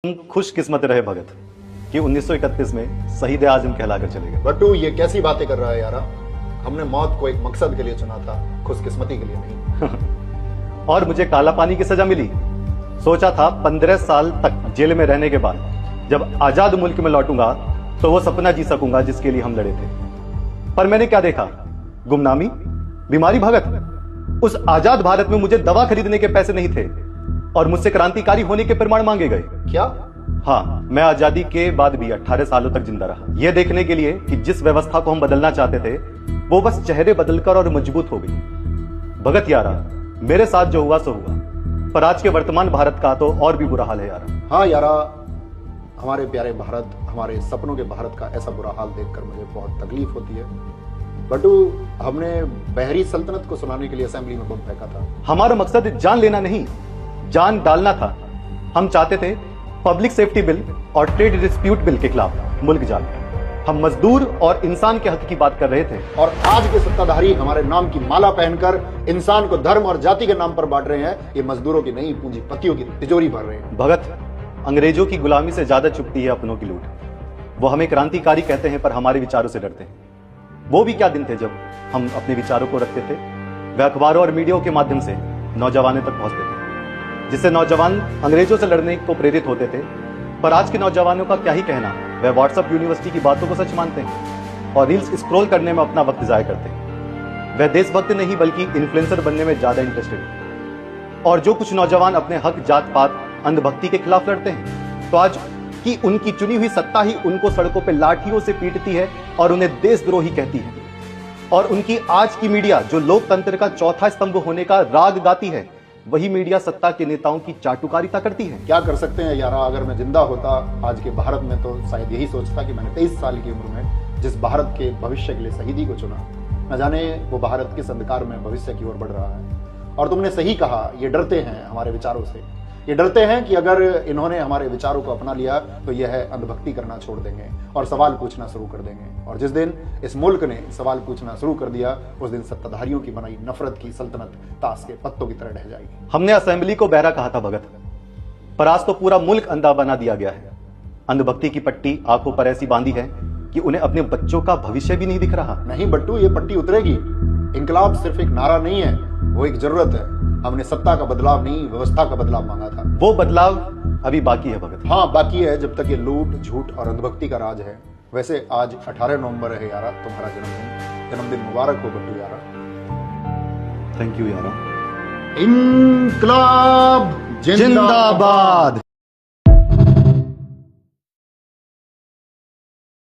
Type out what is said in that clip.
तुम खुशकिस्मत रहे भगत कि 1931 में शहीद आजम कहलाकर चले गए। बट्टू ये कैसी बातें कर रहा है यारा। हमने मौत को एक मकसद के लिए चुना था, खुशकिस्मती के लिए नहीं। और मुझे काला पानी की सजा मिली। सोचा था 15 साल तक जेल में रहने के बाद जब आजाद मुल्क में लौटूंगा तो वो सपना जी सकूंगा जिसके लिए हम लड़े थे। पर मैंने क्या देखा? गुमनामी, बीमारी। भगत, उस आजाद भारत में मुझे दवा खरीदने के पैसे नहीं थे और मुझसे क्रांतिकारी होने के प्रमाण मांगे गए। क्या? हाँ, मैं आजादी के बाद भी 18 सालों तक जिंदा रहा, यह देखने के लिए कि जिस व्यवस्था को हम बदलना चाहते थे वो बस चेहरे बदलकर और मजबूत हो गई। भगत यारा, मेरे साथ जो हुआ सो हुआ, पर आज के वर्तमान भारत का तो और भी बुरा हाल है यारा। हाँ यारा, हमारे प्यारे भारत, हमारे सपनों के भारत का ऐसा बुरा हाल देखकर मुझे बहुत तकलीफ होती है। बट्टू, हमने बहरी सल्तनत को सुनाने के लिए असेंबली में बम फेंका था। हमारा मकसद जान लेना नहीं, जान डालना था। हम चाहते थे पब्लिक सेफ्टी बिल और ट्रेड डिस्प्यूट बिल के खिलाफ मुल्क जाए। हम मजदूर और इंसान के हक की बात कर रहे थे। और आज के सत्ताधारी हमारे नाम की माला पहनकर इंसान को धर्म और जाति के नाम पर बांट रहे हैं। ये मजदूरों की नहीं, पूंजीपतियों की तिजोरी भर रहे हैं। भगत, अंग्रेजों की गुलामी से ज्यादा चुभती है अपनों की लूट। वो हमें क्रांतिकारी कहते हैं पर हमारे विचारों से डरते हैं। वो भी क्या दिन थे जब हम अपने विचारों को रखते थे, वे अखबारों और मीडिया के माध्यम से नौजवानों तक पहुंचते थे, जिससे नौजवान अंग्रेजों से लड़ने को प्रेरित होते थे। पर आज के नौजवानों का क्या ही कहना, वे व्हाट्सएप यूनिवर्सिटी की बातों को सच मानते हैं और रील्स स्क्रॉल करने में अपना वक्त जाया करते हैं। वे देशभक्त नहीं बल्कि इन्फ्लुएंसर बनने में ज्यादा इंटरेस्टेड हैं। और जो कुछ नौजवान अपने हक, जात पात, अंधभक्ति के खिलाफ लड़ते हैं, तो आज की उनकी चुनी हुई सत्ता ही उनको सड़कों पर लाठियों से पीटती है और उन्हें देशद्रोही कहती है। और उनकी आज की मीडिया जो लोकतंत्र का चौथा स्तंभ होने का राग गाती है, वही मीडिया सत्ता के नेताओं की चाटुकारिता करती है। क्या कर सकते हैं यारा, अगर मैं जिंदा होता आज के भारत में तो शायद यही सोचता कि मैंने 23 साल की उम्र में जिस भारत के भविष्य के लिए शहीदी को चुना, न जाने वो भारत किस अंधकार में भविष्य की ओर बढ़ रहा है। और तुमने सही कहा, ये डरते हैं हमारे विचारों से। ये डरते हैं कि अगर इन्होंने हमारे विचारों को अपना लिया तो यह अंधभक्ति करना छोड़ देंगे और सवाल पूछना शुरू कर देंगे। और जिस दिन इस मुल्क ने सवाल पूछना शुरू कर दिया, उस दिन सत्ताधारियों की बनाई नफरत की सल्तनत ताश के पत्तों की तरह ढह जाएगी। हमने असेंबली को बहरा कहा था भगत, पर आज तो पूरा मुल्क अंधा बना दिया गया है। अंधभक्ति की पट्टी आंखों पर ऐसी बांधी है कि उन्हें अपने बच्चों का भविष्य भी नहीं दिख रहा। नहीं बट्टू, ये पट्टी उतरेगी। इनकलाब सिर्फ एक नारा नहीं है, वो एक जरूरत है। हमने सत्ता का बदलाव नहीं, व्यवस्था का बदलाव मांगा था। वो बदलाव अभी बाकी है भगत। हाँ, बाकी है, जब तक ये लूट, झूठ और अंधभक्ति का राज है। वैसे आज 18 नवंबर है यारा, तुम्हारा जन्मदिन। जन्मदिन मुबारक हो बट्टू यारा। थैंक यू यारा। इनकलाब जिंदाबाद।